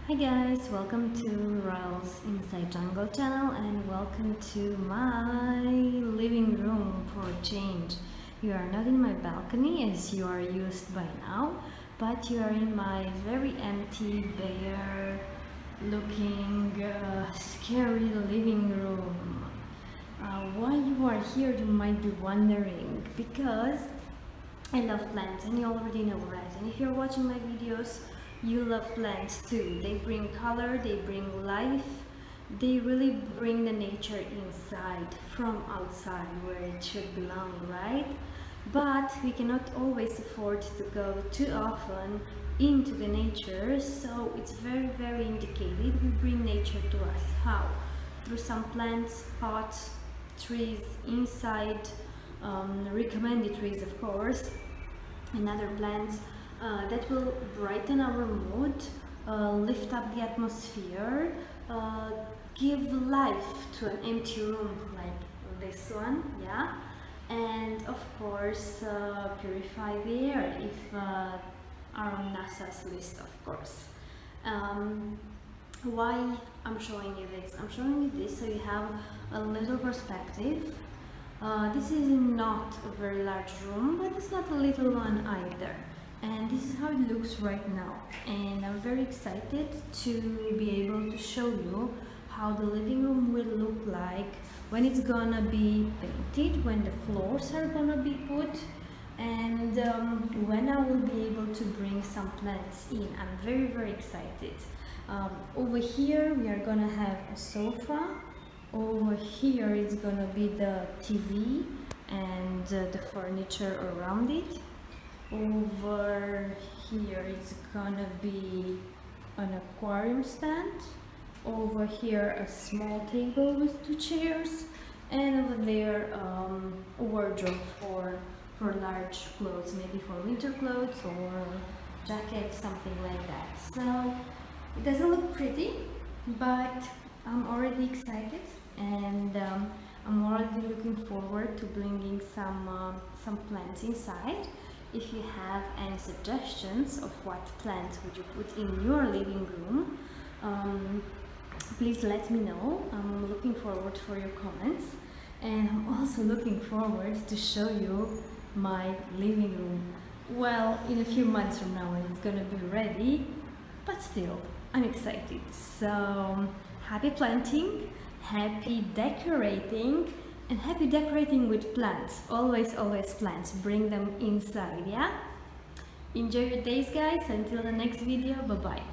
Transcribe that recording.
Hi guys, welcome to Rals Inside Jungle channel and welcome to my living room for a change. You are not in my balcony as you are used by now, but you are in my very empty, bare looking, scary living room. Why you are here you might be wondering, because I love plants and you already know, right? And if you're watching my videos, you love plants too. They bring color, they bring life, they really bring the nature inside from outside where it should belong, right? But we cannot always afford to go too often into the nature, so it's very indicated we bring nature to us. How? Through some plants, pots, trees inside, recommended trees of course, and other plants that will brighten our mood, lift up the atmosphere, give life to an empty room like this one, yeah, and of course purify the air if are on NASA's list, of course. Why I'm showing you this? I'm showing you this so you have a little perspective. This is not a very large room, but it's not a little one either. And this is how it looks right now. And I'm very excited to be able to show you how the living room will look like when it's gonna be painted, when the floors are gonna be put, and when I will be able to bring some plants in. I'm very excited. Over here we are gonna have a sofa. Over here is gonna be the TV and the furniture around it. Over here it's gonna be an aquarium stand. Over here a small table with 2 chairs, and over there a wardrobe for large clothes, maybe for winter clothes or jackets, something like that. So it doesn't look pretty, but I'm already excited, and I'm already looking forward to bringing some plants inside. If you have any suggestions of what plants would you put in your living room, please let me know. I'm looking forward for your comments, and I'm also looking forward to show you my living room. Well, in a few months from now when it's gonna be ready, but still, I'm excited. So happy planting, happy decorating, and happy decorating with plants. Always plants. Bring them inside, yeah? Enjoy your days, guys. Until the next video, bye-bye.